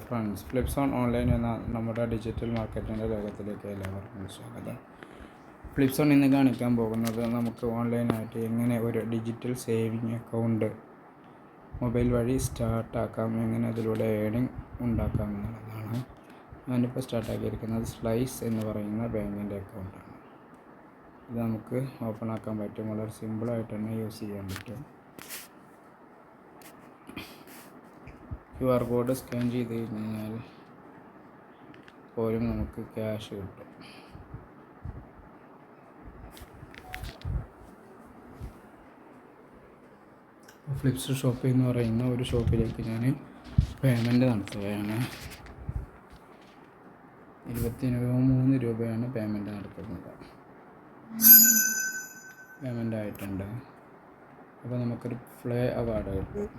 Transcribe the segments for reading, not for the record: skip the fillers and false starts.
Friends, ഫ്ലിപ്സോൺ online എന്ന നമ്മുടെ digital മാർക്കറ്റിൻ്റെ ലോകത്തിലേക്ക് എല്ലാവർക്കും സ്വാഗതം. ഫ്ലിപ്സോൺ ഇന്ന് കാണിക്കാൻ പോകുന്നത് നമുക്ക് ഓൺലൈനായിട്ട് എങ്ങനെ ഒരു ഡിജിറ്റൽ സേവിങ് അക്കൗണ്ട് മൊബൈൽ വഴി സ്റ്റാർട്ടാക്കാം, എങ്ങനെ അതിലൂടെ ഏണിംഗ് ഉണ്ടാക്കാം എന്നുള്ളതാണ്. ഞാനിപ്പോൾ സ്റ്റാർട്ടാക്കിയിരിക്കുന്നത് സ്ലൈസ് എന്ന് പറയുന്ന ബാങ്കിൻ്റെ അക്കൗണ്ടാണ്. ഇത് നമുക്ക് ഓപ്പൺ ആക്കാൻ പറ്റും, വളരെ സിമ്പിളായിട്ട് തന്നെ യൂസ് ചെയ്യാൻ പറ്റും. QR കോഡ് സ്കാൻ ചെയ്ത് കഴിഞ്ഞാൽ പോലും നമുക്ക് ക്യാഷ് കിട്ടും. ഫ്ലിപ്സ് ഷോപ്പ് എന്ന് പറയുന്ന ഒരു ഷോപ്പിലേക്ക് ഞാൻ പേയ്മെൻറ്റ് നടത്തുകയാണ്. 23 രൂപയാണ് പേയ്മെൻറ്റ് നടത്തുന്നത്. പേയ്മെൻ്റ് ആയിട്ടുണ്ട്. അപ്പോൾ നമുക്കൊരു ഫ്ലേ അവാർഡ് കിട്ടും.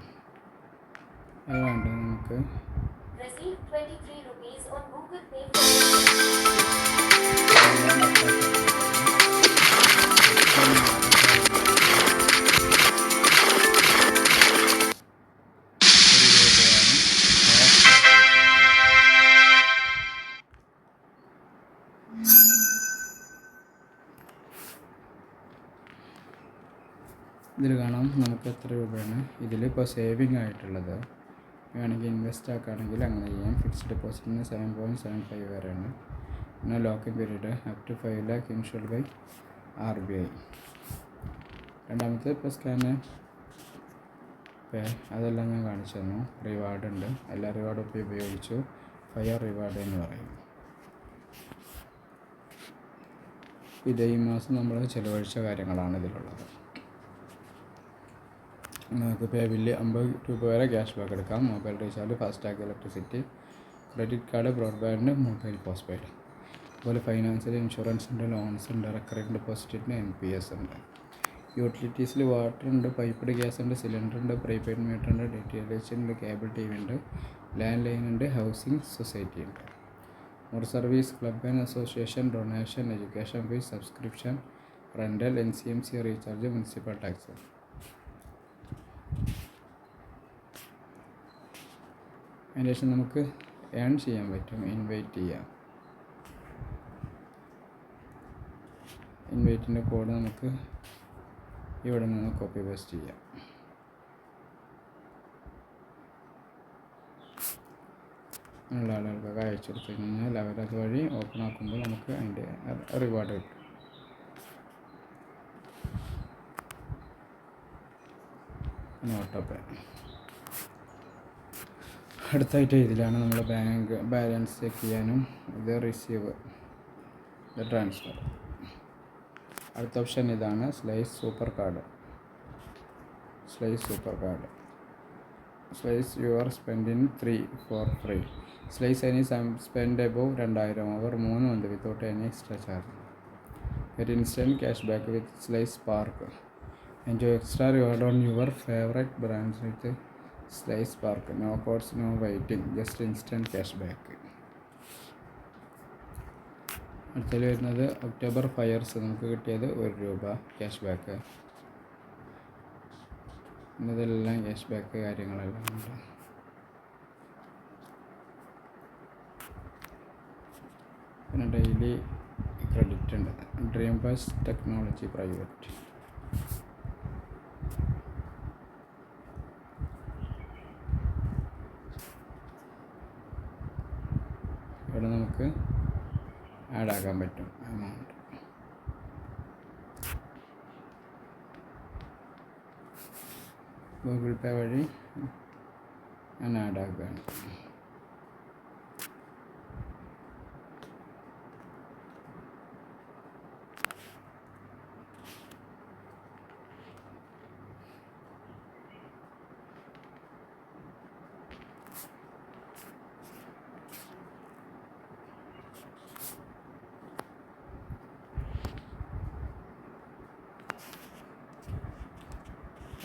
അത് വേണ്ട നമുക്ക് ഇതിൽ കാണാം നമുക്ക് എത്ര രൂപയാണ് ഇതിലിപ്പോൾ സേവിങ് ആയിട്ടുള്ളത്. വേണമെങ്കിൽ ഇൻവെസ്റ്റ് ആക്കുകയാണെങ്കിൽ അങ്ങനെ ചെയ്യാം. ഫിക്സ്ഡ് ഡെപ്പോസിറ്റിന് 7.75 വരെയാണ്. പിന്നെ locking period up to 5 lakh insured by RBI. രണ്ടാമത്തെ ഇപ്പോൾ സ്കാന് പേ, അതെല്ലാം ഞാൻ കാണിച്ചു തന്നു. റിവാർഡ് ഉണ്ട്, എല്ലാ റിവാർഡും ഇപ്പോൾ ഉപയോഗിച്ചു. ഫയർ റിവാർഡ് എന്ന് പറയും. ഇത് ഈ മാസം നമ്മൾ ചിലവഴിച്ച കാര്യങ്ങളാണ് ഇതിലുള്ളത്. നമുക്ക് പേ ബില്ല് 50 രൂപ വരെ ക്യാഷ് ബാക്ക് എടുക്കാം. Mobile recharge, FASTag, electricity, credit card, broadband, mobile post paid. അതുപോലെ ഫൈനാൻസിൽ ഇൻഷുറൻസ് ഉണ്ട്, ലോൺസ് ഉണ്ട്, റെക്കറിംഗ് ഡെപ്പോസിറ്റിന് NPS ഉണ്ട്. യൂട്ടിലിറ്റീസിൽ വാട്ടർ ഉണ്ട്, പൈപ്പ്ഡ് ഗ്യാസ് ഉണ്ട്, സിലിണ്ടർ ഉണ്ട്, പ്രീപെയ്ഡ് മീറ്റർ ഉണ്ട്, DTH ഉണ്ട്, കേബിൾ TV ഉണ്ട്, ലാൻഡ് ലൈൻ ഉണ്ട്, ഹൗസിംഗ് സൊസൈറ്റി ഉണ്ട്. More service, club and association, donation, education fees, subscription, rental, NCMC recharge, municipal tax. അതിന് ശേഷം നമുക്ക് ഏൺ ചെയ്യാൻ പറ്റും. ഇൻവൈറ്റ് ചെയ്യാം. ഇൻവൈറ്റിൻ്റെ കോഡ് നമുക്ക് ഇവിടെ നിന്ന് കോപ്പി പേസ്റ്റ് ചെയ്യാം. ഉള്ള ആളുകൾക്കൊക്കെ അയച്ചു കൊടുത്തു കഴിഞ്ഞാൽ അവരത് വഴി ഓപ്പൺ ആക്കുമ്പോൾ നമുക്ക് അതിൻ്റെ റിവാർഡ് കിട്ടും. ഓട്ടോപേ. അടുത്തായിട്ട് ഇതിലാണ് നമ്മൾ ബാങ്ക് ബാലൻസ് ചെക്ക് ചെയ്യാനും, ഇത് റിസീവ്, ഇത് ട്രാൻസ്ഫർ. അടുത്ത ഓപ്ഷൻ ഇതാണ് Slice super card. Slice your spending 3 for free. Slice any spend above 2000 over 3 months without any extra charge. Get instant cash back with Slice Spark. Enjoy extra reward on your favourite brands with Slice Spark. No codes, no waiting, just instant cash back. അടുത്തതിൽ വരുന്നത് October fires. നമുക്ക് കിട്ടിയത് 1 രൂപ cash back. ഇതെല്ലാം cash back കാര്യങ്ങളെല്ലാം ഉണ്ട്. പിന്നെ daily credit ഉണ്ട്. Dream bus technology private. ഇവിടെ നമുക്ക് ആഡ് ആക്കാൻ പറ്റും എമൗണ്ട്. ഗൂഗിൾ പേ വഴി ഞാൻ ആഡ് ആക്കുകയാണ്.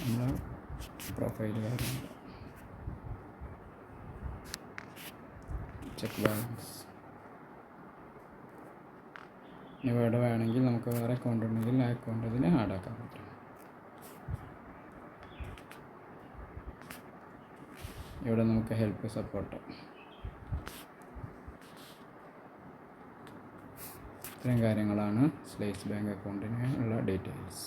നമ്മൾ പ്രൊഫൈൽ കാര്യങ്ങൾ, ചെക്ക് ബാലൻസ്. ഇവിടെ വേണമെങ്കിൽ നമുക്ക് വേറെ അക്കൗണ്ട് ഉണ്ടെങ്കിൽ ആ അക്കൗണ്ട് ഇതിൽ ആഡ് ആക്കാൻ പറ്റും. ഇവിടെ നമുക്ക് ഹെൽപ്പ് സപ്പോർട്ട് ഇത്രയും കാര്യങ്ങളാണ് സ്ലേസ് ബാങ്ക് അക്കൗണ്ടിന് ഉള്ള ഡീറ്റെയിൽസ്.